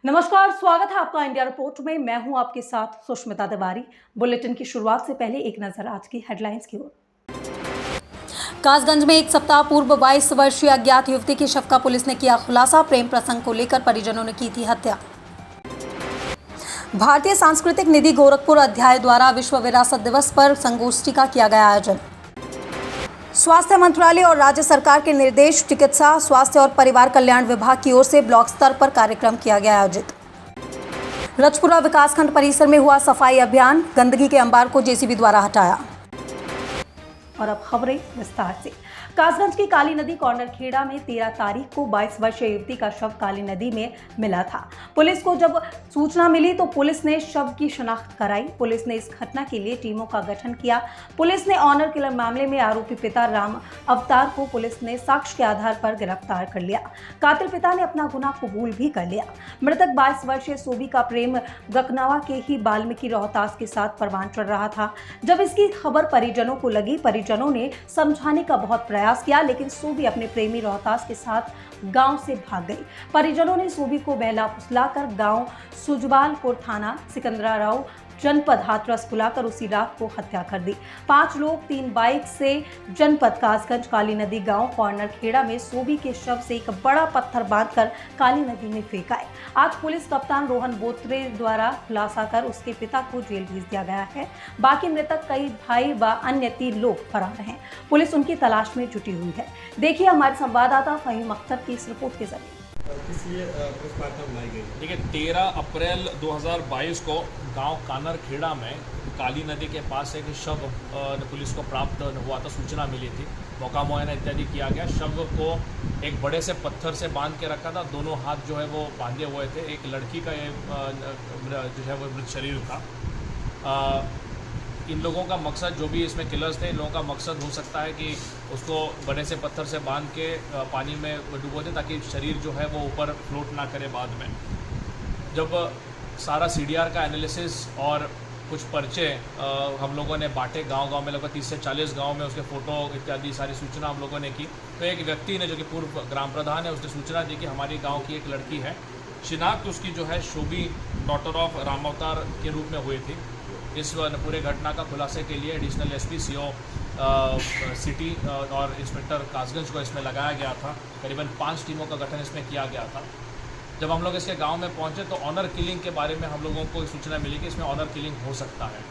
नमस्कार, स्वागत है आपका इंडिया रिपोर्ट में। मैं हूं आपके साथ सुष्मिता तिवारी। बुलेटिन की शुरुआत से पहले एक नजर आज की हेडलाइंस की ओर। कासगंज में एक सप्ताह पूर्व 22 वर्षीय अज्ञात युवती के शव का पुलिस ने किया खुलासा। प्रेम प्रसंग को लेकर परिजनों ने की थी हत्या। भारतीय सांस्कृतिक निधि गोरखपुर अध्याय द्वारा विश्व विरासत दिवस पर संगोष्ठी का किया गया आयोजन। स्वास्थ्य मंत्रालय और राज्य सरकार के निर्देश, चिकित्सा, स्वास्थ्य और परिवार कल्याण विभाग की ओर से ब्लॉक स्तर पर कार्यक्रम किया गया आयोजित। रजपुरा विकासखंड परिसर में हुआ सफाई अभियान, गंदगी के अंबार को जेसीबी द्वारा हटाया। और अब खबरें विस्तार से। कासगंज की काली नदी कॉर्नर खेड़ा में 13 तारीख को 22 वर्षीय युवती का शव काली नदी में मिला था। पुलिस को जब सूचना मिली तो पुलिस ने शव की शिनाख्त कराई। पुलिस ने इस घटना के लिए टीमों का गठन किया। पुलिस ने ऑनर किलर मामले में आरोपी पिता राम अवतार को पुलिस ने साक्ष्य के आधार पर गिरफ्तार कर लिया। कातिल पिता ने अपना गुनाह कबूल भी कर लिया। मृतक 22 वर्षीय सोबी का प्रेम गकनवा के ही वाल्मीकि रोहतास के साथ परवान चढ़ रहा था। जब इसकी खबर परिजनों को लगी, परिजनों ने समझाने का बहुत प्रयास किया, लेकिन सोबी अपने प्रेमी रोहतास के साथ गांव से भाग गई। परिजनों ने सोबी को बहला फुसलाकर गांव सुजवालपुर थाना सिकंदराव जनपद हाथरस बुलाकर उसी रात को हत्या कर दी। 5 लोग 3 बाइक से जनपद कासगंज काली नदी गांव कॉर्नर खेड़ा में सोबी के शव से एक बड़ा पत्थर बांधकर काली नदी में फेंकाए। आज पुलिस कप्तान रोहन बोत्रे द्वारा खुलासा कर उसके पिता को जेल भेज दिया गया है। बाकी मृतक कई भाई व अन्य 3 लोग फरार हैं। पुलिस उनकी तलाश में जुटी हुई है। देखिए हमारे संवाददाता फहीम अख्तर की इस रिपोर्ट के जरिए। देखिए 13 अप्रैल 2022 को गांव कानर खेड़ा में काली नदी के पास एक शव पुलिस को प्राप्त हुआ था, सूचना मिली थी। मौका मुआयना इत्यादि किया गया। शव को एक बड़े से पत्थर से बांध के रखा था। दोनों हाथ जो है वो बांधे हुए थे। एक लड़की का जो है वो मृत शरीर था। इन लोगों का मकसद, जो भी इसमें किलर्स थे, इन लोगों का मकसद हो सकता है कि उसको बड़े से पत्थर से बांध के पानी में डुबो दें ताकि शरीर जो है वो ऊपर फ्लोट ना करे। बाद में जब सारा सीडीआर का एनालिसिस और कुछ पर्चे हम लोगों ने बांटे गांव-गांव में, लगभग 30 से 40 गांव में उसके फ़ोटो इत्यादि सारी सूचना हम लोगों ने की, तो एक व्यक्ति ने, जो कि पूर्व ग्राम प्रधान है, उसने सूचना दी कि हमारी गाँव की एक लड़की है। शिनाख्त उसकी जो है शोभी डॉटर ऑफ राम अवतार के रूप में हुई थी। इस पूरे घटना का खुलासे के लिए एडिशनल एसपी सीओ सिटी और इंस्पेक्टर कासगंज को इसमें लगाया गया था। करीबन 5 टीमों का गठन इसमें किया गया था। जब हम लोग इसके गांव में पहुंचे तो ऑनर किलिंग के बारे में हम लोगों को सूचना मिली कि इसमें ऑनर किलिंग हो सकता है।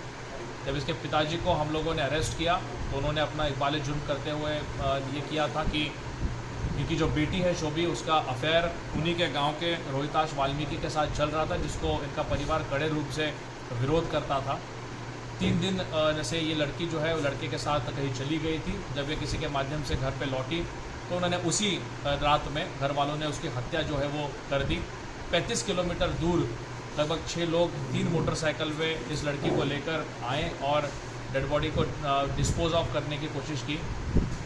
जब इसके पिताजी को हम लोगों ने अरेस्ट किया तो उन्होंने अपना इकबाल जुर्म करते हुए ये किया था कि इनकी जो बेटी है शोभी, उसका अफेयर उन्हीं के गाँव के रोहिताश वाल्मीकि के साथ चल रहा था, जिसको इनका परिवार कड़े रूप से विरोध करता था। 3 दिन से ये लड़की जो है वो लड़के के साथ कहीं चली गई थी। जब ये किसी के माध्यम से घर पे लौटी तो उन्होंने उसी रात में घर वालों ने उसकी हत्या जो है वो कर दी। 35 किलोमीटर दूर लगभग 6 लोग 3 मोटरसाइकिल में इस लड़की को लेकर आए और डेड बॉडी को डिस्पोज ऑफ करने की कोशिश की।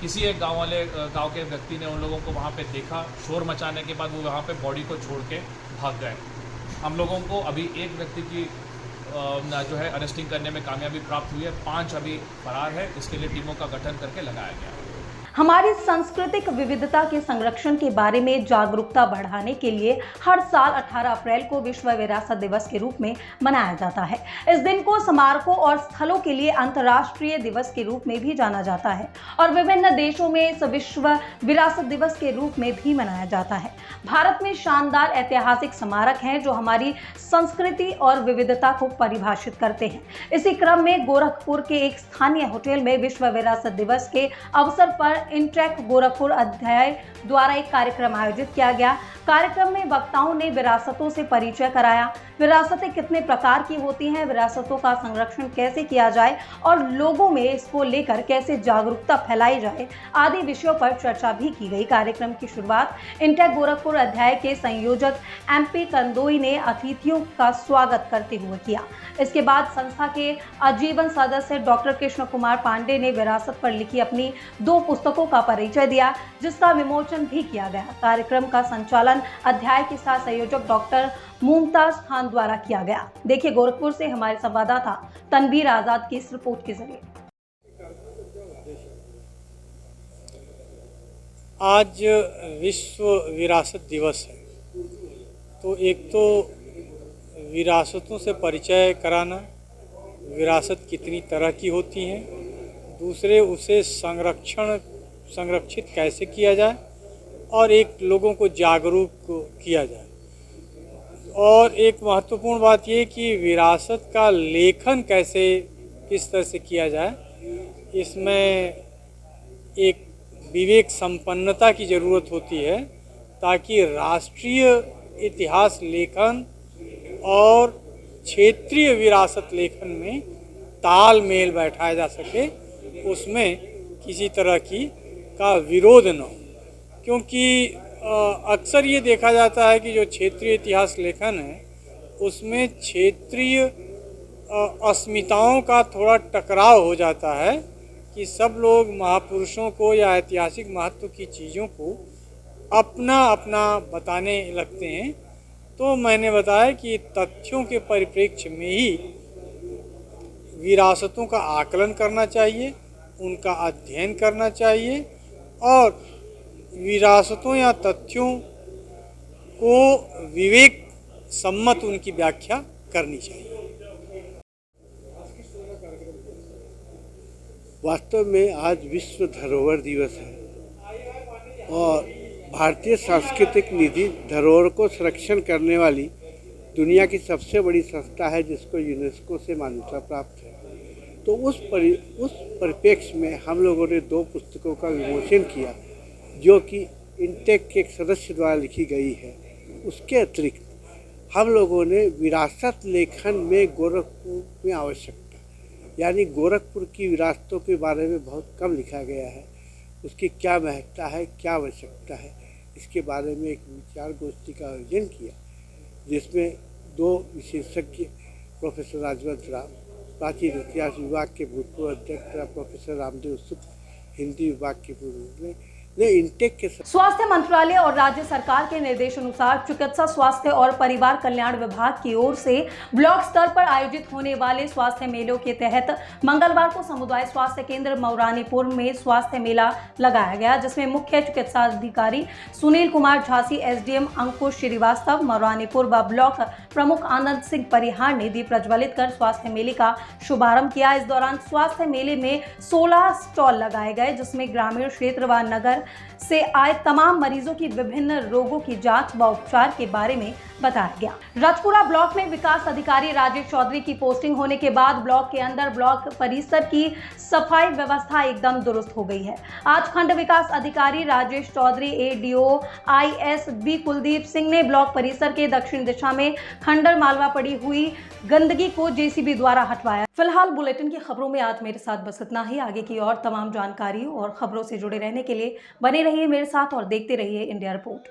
किसी एक गांव के व्यक्ति ने उन लोगों को वहाँ पे देखा। शोर मचाने के बाद वो वहाँ पे बॉडी को छोड़ के भाग गए। हम लोगों को अभी एक व्यक्ति की जो है अरेस्टिंग करने में कामयाबी प्राप्त हुई है। 5 अभी फरार है। इसके लिए टीमों का गठन करके लगाया गया है। हमारी सांस्कृतिक विविधता के संरक्षण के बारे में जागरूकता बढ़ाने के लिए हर साल 18 अप्रैल को विश्व विरासत दिवस के रूप में मनाया जाता है। इस दिन को स्मारकों और स्थलों के लिए अंतर्राष्ट्रीय दिवस के रूप में भी जाना जाता है और विभिन्न देशों में इस विश्व विरासत दिवस के रूप में भी मनाया जाता है। भारत में शानदार ऐतिहासिक स्मारक हैं जो हमारी संस्कृति और विविधता को परिभाषित करते हैं। इसी क्रम में गोरखपुर के एक स्थानीय होटल में विश्व विरासत दिवस के अवसर पर इंटेक गोरखपुर अध्याय द्वारा एक कार्यक्रम आयोजित किया गया। कार्यक्रम में वक्ताओं ने विरासतों से परिचय कराया। विरासतें कितने प्रकार की होती हैं, विरासतों का संरक्षण कैसे किया जाए और लोगों में इसको लेकर कैसे जागरूकता फैलाई जाए आदि विषयों पर चर्चा भी की गई। कार्यक्रम की शुरुआत इंटेक गोरखपुर अध्याय के संयोजक MP कंदोई ने अतिथियों का स्वागत करते हुए किया। इसके बाद संस्था के आजीवन सदस्य डॉक्टर कृष्ण कुमार पांडे ने विरासत पर लिखी अपनी 2 पुस्तकों का परिचय दिया, जिसका विमोचन भी किया गया। कार्यक्रम का संचालन अध्याय के साथ संयोजक डॉक्टर मुमताज खान द्वारा किया गया। देखिए गोरखपुर से हमारे संवाददाता तनवीर आजाद की इस रिपोर्ट के जरिए। आज विश्व विरासत दिवस है, तो एक तो विरासतों से परिचय कराना, विरासत कितनी तरह की होती हैं, दूसरे उसे संरक्षित कैसे किया जाए और एक लोगों को जागरूक किया जाए। और एक महत्वपूर्ण बात ये कि विरासत का लेखन कैसे किस तरह से किया जाए, इसमें एक विवेक संपन्नता की ज़रूरत होती है ताकि राष्ट्रीय इतिहास लेखन और क्षेत्रीय विरासत लेखन में तालमेल बैठाया जा सके, उसमें किसी तरह का विरोध न हो। क्योंकि अक्सर ये देखा जाता है कि जो क्षेत्रीय इतिहास लेखन है उसमें क्षेत्रीय अस्मिताओं का थोड़ा टकराव हो जाता है कि सब लोग महापुरुषों को या ऐतिहासिक महत्व की चीज़ों को अपना अपना बताने लगते हैं। तो मैंने बताया कि तथ्यों के परिप्रेक्ष्य में ही विरासतों का आकलन करना चाहिए, उनका अध्ययन करना चाहिए और विरासतों या तथ्यों को विवेक सम्मत उनकी व्याख्या करनी चाहिए। वास्तव में आज विश्व धरोहर दिवस है और भारतीय सांस्कृतिक निधि धरोहर को संरक्षण करने वाली दुनिया की सबसे बड़ी संस्था है जिसको यूनेस्को से मान्यता प्राप्त है। तो उस परिप्रेक्ष्य में हम लोगों ने 2 पुस्तकों का विमोचन किया जो कि इंटेक के एक सदस्य द्वारा लिखी गई है। उसके अतिरिक्त हम लोगों ने विरासत लेखन में गोरखपुर में आवश्यकता यानी गोरखपुर की विरासतों के बारे में बहुत कम लिखा गया है। उसकी क्या महत्ता है, क्या आवश्यकता है, इसके बारे में एक विचार गोष्ठी का आयोजन किया जिसमें 2 विशेषज्ञ प्रोफेसर राजवंत राम, प्राचीन इतिहास विभाग के भूतपूर्व अध्यक्ष प्रोफेसर रामदेव सुख, हिंदी विभाग के पूर्व ने इंटेक के स्वास्थ्य मंत्रालय और राज्य सरकार के निर्देशानुसार चिकित्सा स्वास्थ्य और परिवार कल्याण विभाग की ओर से ब्लॉक स्तर पर आयोजित होने वाले स्वास्थ्य मेलों के तहत मंगलवार को समुदाय स्वास्थ्य केंद्र मौरानीपुर में स्वास्थ्य मेला लगाया गया, जिसमें मुख्य चिकित्सा अधिकारी सुनील कुमार झांसी, एसडीएम अंकुश श्रीवास्तव मौरानीपुर व ब्लॉक प्रमुख आनंद सिंह परिहार ने दीप प्रज्वलित कर स्वास्थ्य मेले का शुभारंभ किया। इस दौरान स्वास्थ्य मेले में 16 स्टॉल लगाए गए जिसमें ग्रामीण क्षेत्र व नगर से आए तमाम मरीजों की विभिन्न रोगों की जांच व उपचार के बारे में बताया गया। रजपुरा ब्लॉक में विकास अधिकारी राजेश चौधरी की पोस्टिंग होने के बाद ब्लॉक के अंदर ब्लॉक परिसर की सफाई व्यवस्था एकदम दुरुस्त हो गई है। आज खंड विकास अधिकारी राजेश चौधरी, एडीओ आईएसबी कुलदीप सिंह ने ब्लॉक परिसर के दक्षिण दिशा में खंडर मालवा पड़ी हुई गंदगी को जेसीबी द्वारा हटवाया। फिलहाल बुलेटिन की खबरों में आज मेरे साथ बस इतना ही। आगे की और तमाम जानकारी और खबरों से जुड़े रहने के लिए बने रहिए मेरे साथ और देखते रहिए इंडिया रिपोर्ट।